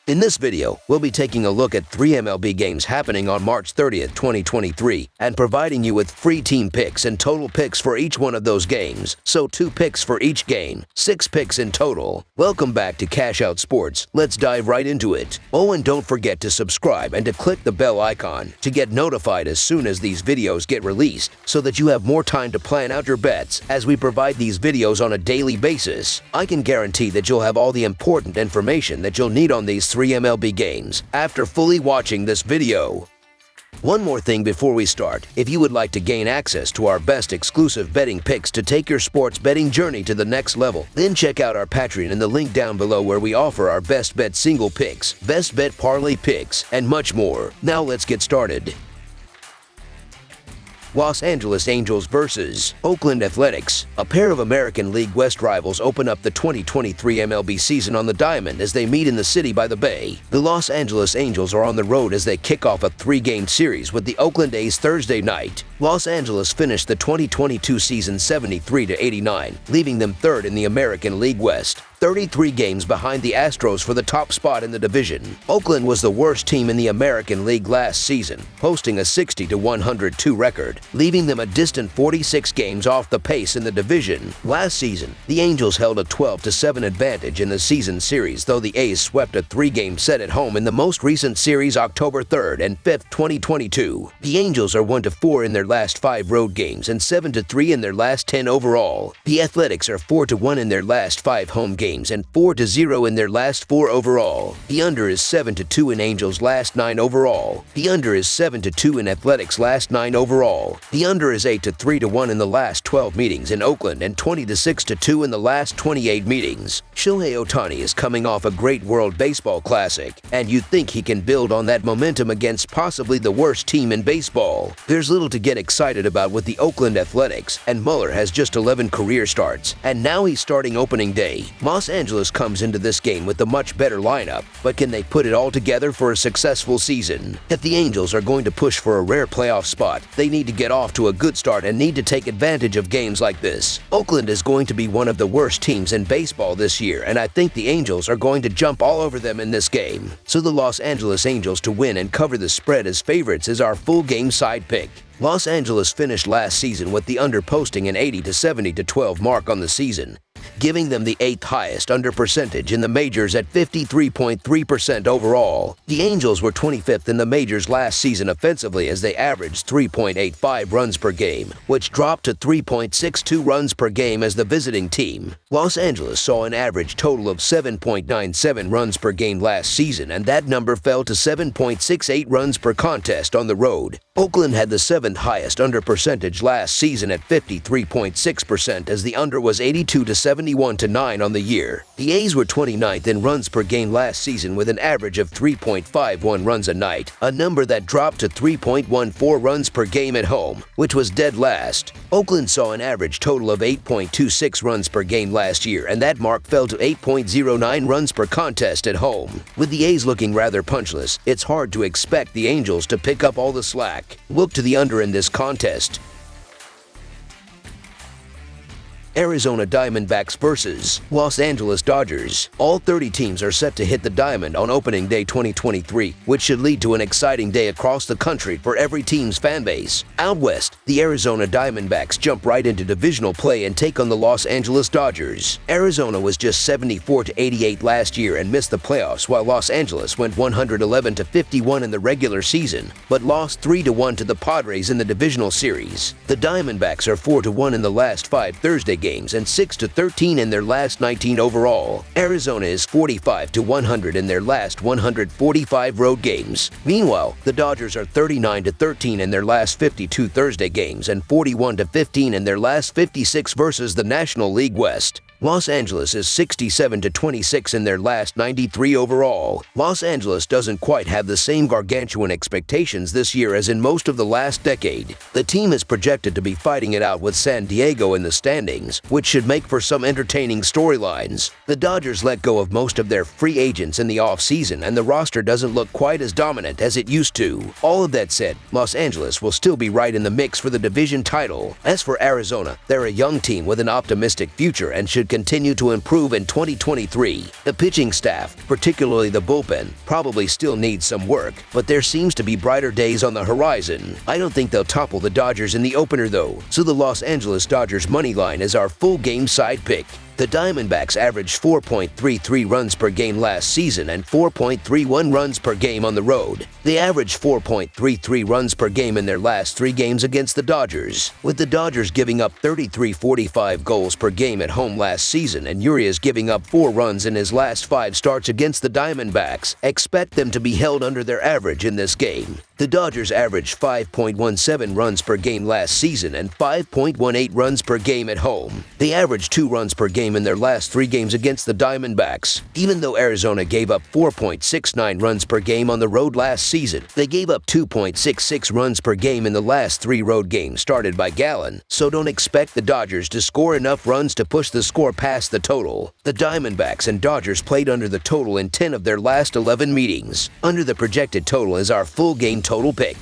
In this video, we'll be taking a look at 3 MLB games happening on March 30th, 2023, and providing you with free team picks and total picks for each one of those games. So 2 picks for each game, 6 picks in total. Welcome back to Cash Out Sports. Let's dive right into it. Oh, and don't forget to subscribe and to click the bell icon to get notified as soon as these videos get released, so that you have more time to plan out your bets as we provide these videos on a daily basis. I can guarantee that you'll have all the important information that you'll need on these 3 MLB games after fully watching this video. One more thing before we start. If you would like to gain access to our best exclusive betting picks to take your sports betting journey to the next level, then check out our Patreon in the link down below, where we offer our best bet single picks, best bet parlay picks, and much more. Now let's get started. Los Angeles Angels versus Oakland Athletics. A pair of American League West rivals open up the 2023 MLB season on the diamond as they meet in the city by the bay. The Los Angeles Angels are on the road as they kick off a 3-game series with the Oakland A's Thursday night. Los Angeles finished the 2022 season 73-89, leaving them third in the American League West, 33 games behind the Astros for the top spot in the division. Oakland was the worst team in the American League last season, posting a 60-102 record, leaving them a distant 46 games off the pace in the division. Last season, the Angels held a 12-7 advantage in the season series, though the A's swept a 3-game set at home in the most recent series October 3rd and 5th, 2022. The Angels are 1-4 in their last 5 road games and 7-3 in their last 10 overall. The Athletics are 4-1 in their last 5 home games and 4-0 in their last 4 overall. The under is 7-2 in Angels' last 9 overall. The under is 7-2 in Athletics' last 9 overall. The under is 8-3-1 in the last 12 meetings in Oakland and 20-6-2 in the last 28 meetings. Shohei Ohtani is coming off a great World Baseball Classic, and you'd think he can build on that momentum against possibly the worst team in baseball. There's little to get excited about with the Oakland Athletics, and Mueller has just 11 career starts, and now he's starting opening day. Los Angeles comes into this game with a much better lineup, but can they put it all together for a successful season? If the Angels are going to push for a rare playoff spot, they need to get off to a good start and need to take advantage of games like this. Oakland is going to be one of the worst teams in baseball this year, and I think the Angels are going to jump all over them in this game. So the Los Angeles Angels to win and cover the spread as favorites is our full game side pick. Los Angeles finished last season with the under posting an 80-70-12 mark on the season, giving them the 8th highest under percentage in the majors at 53.3% overall. The Angels were 25th in the majors last season offensively as they averaged 3.85 runs per game, which dropped to 3.62 runs per game as the visiting team. Los Angeles saw an average total of 7.97 runs per game last season, and that number fell to 7.68 runs per contest on the road. Oakland had the 7th highest under percentage last season at 53.6% as the under was 82-71-9 on the year. The A's were 29th in runs per game last season with an average of 3.51 runs a night, a number that dropped to 3.14 runs per game at home, which was dead last. Oakland saw an average total of 8.26 runs per game last year, and that mark fell to 8.09 runs per contest at home. With the A's looking rather punchless, it's hard to expect the Angels to pick up all the slack. Look to the under in this contest. Arizona Diamondbacks versus Los Angeles Dodgers. All 30 teams are set to hit the diamond on opening day 2023, which should lead to an exciting day across the country for every team's fan base. Out west, the Arizona Diamondbacks jump right into divisional play and take on the Los Angeles Dodgers. Arizona was just 74-88 last year and missed the playoffs, while Los Angeles went 111-51 in the regular season, but lost 3-1 to the Padres in the divisional series. The Diamondbacks are 4-1 in the last 5 Thursday games and 6-13 in their last 19 overall. Arizona is 45-100 in their last 145 road games. Meanwhile, the Dodgers are 39-13 in their last 52 Thursday games and 41-15 in their last 56 versus the National League West. Los Angeles is 67-26 in their last 93 overall. Los Angeles doesn't quite have the same gargantuan expectations this year as in most of the last decade. The team is projected to be fighting it out with San Diego in the standings, which should make for some entertaining storylines. The Dodgers let go of most of their free agents in the offseason, and the roster doesn't look quite as dominant as it used to. All of that said, Los Angeles will still be right in the mix for the division title. As for Arizona, they're a young team with an optimistic future and should should continue to improve in 2023. The pitching staff, particularly the bullpen, probably still needs some work, but there seems to be brighter days on the horizon. I don't think they'll topple the Dodgers in the opener though, so the Los Angeles Dodgers money line is our full game side pick. The Diamondbacks averaged 4.33 runs per game last season and 4.31 runs per game on the road. They averaged 4.33 runs per game in their last 3 games against the Dodgers, with the Dodgers giving up 33.45 goals per game at home last season and Urias giving up 4 runs in his last 5 starts against the Diamondbacks. Expect them to be held under their average in this game. The Dodgers averaged 5.17 runs per game last season and 5.18 runs per game at home. They averaged 2 runs per game in their last 3 games against the Diamondbacks. Even though Arizona gave up 4.69 runs per game on the road last season, they gave up 2.66 runs per game in the last 3 road games started by Gallen, so don't expect the Dodgers to score enough runs to push the score past the total. The Diamondbacks and Dodgers played under the total in 10 of their last 11 meetings. Under the projected total is our full game total pick.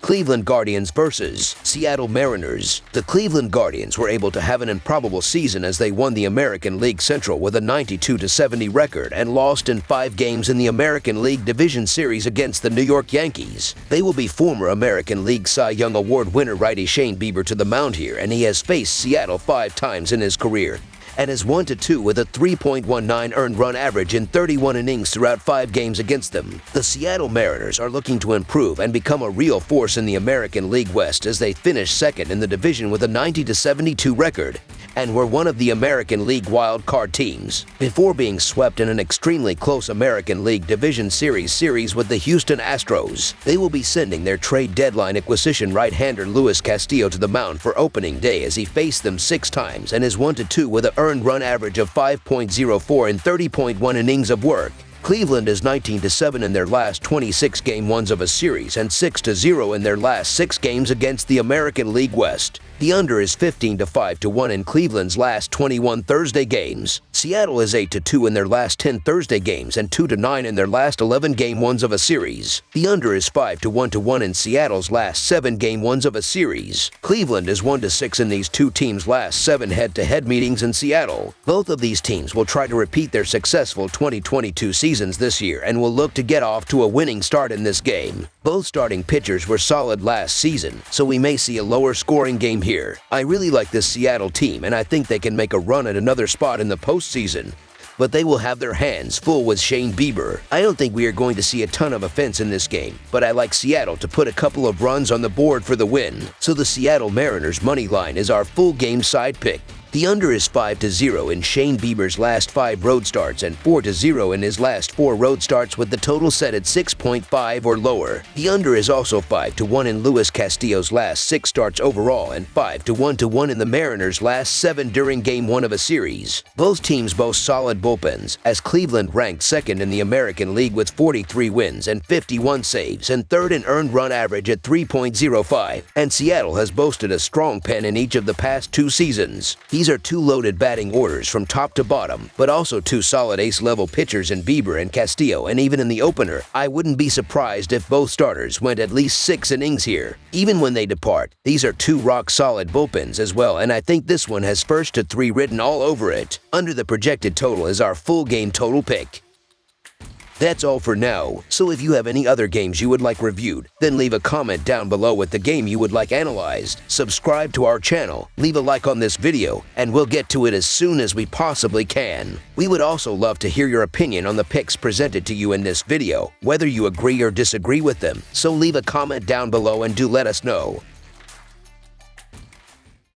Cleveland Guardians versus Seattle Mariners. The Cleveland Guardians were able to have an improbable season as they won the American League Central with a 92-70 record and lost in 5 games in the American League Division Series against the New York Yankees. They will be former American League Cy Young Award winner righty Shane Bieber to the mound here, and he has faced Seattle 5 times in his career and is 1-2 with a 3.19 earned run average in 31 innings throughout 5 games against them. The Seattle Mariners are looking to improve and become a real force in the American League West as they finish second in the division with a 90-72 record and were one of the American League wild card teams before being swept in an extremely close American League Division Series with the Houston Astros. They will be sending their trade deadline acquisition right-hander Luis Castillo to the mound for opening day as he faced them 6 times and is 1-2 with an earned run average of 5.04 in 30.1 innings of work. Cleveland is 19-7 in their last 26 game ones of a series and 6-0 in their last 6 games against the American League West. The under is 15-5-1 in Cleveland's last 21 Thursday games. Seattle is 8-2 in their last 10 Thursday games and 2-9 in their last 11 game ones of a series. The under is 5-1 in Seattle's last 7 game ones of a series. Cleveland is 1-6 in these 2 teams' last 7 head-to-head meetings in Seattle. Both of these teams will try to repeat their successful 2022 seasons this year and will look to get off to a winning start in this game. Both starting pitchers were solid last season, so we may see a lower scoring game here. I really like this Seattle team, and I think they can make a run at another spot in the postseason. But they will have their hands full with Shane Bieber. I don't think we are going to see a ton of offense in this game, but I like Seattle to put a couple of runs on the board for the win. So the Seattle Mariners money line is our full game side pick. The under is 5-0 in Shane Bieber's last 5 road starts and 4-0 in his last 4 road starts with the total set at 6.5 or lower. The under is also 5-1 in Luis Castillo's last 6 starts overall and 5-1 in the Mariners' last 7 during Game 1 of a series. Both teams boast solid bullpens, as Cleveland ranked second in the American League with 43 wins and 51 saves and third in earned run average at 3.05, and Seattle has boasted a strong pen in each of the past 2 seasons. These are 2 loaded batting orders from top to bottom, but also 2 solid ace-level pitchers in Bieber and Castillo, and even in the opener, I wouldn't be surprised if both starters went at least 6 innings here. Even when they depart, these are 2 rock-solid bullpens as well, and I think this one has 1-3 written all over it. Under the projected total is our full game total pick. That's all for now, so if you have any other games you would like reviewed, then leave a comment down below with the game you would like analyzed. Subscribe to our channel, leave a like on this video, and we'll get to it as soon as we possibly can. We would also love to hear your opinion on the picks presented to you in this video, whether you agree or disagree with them, so leave a comment down below and do let us know.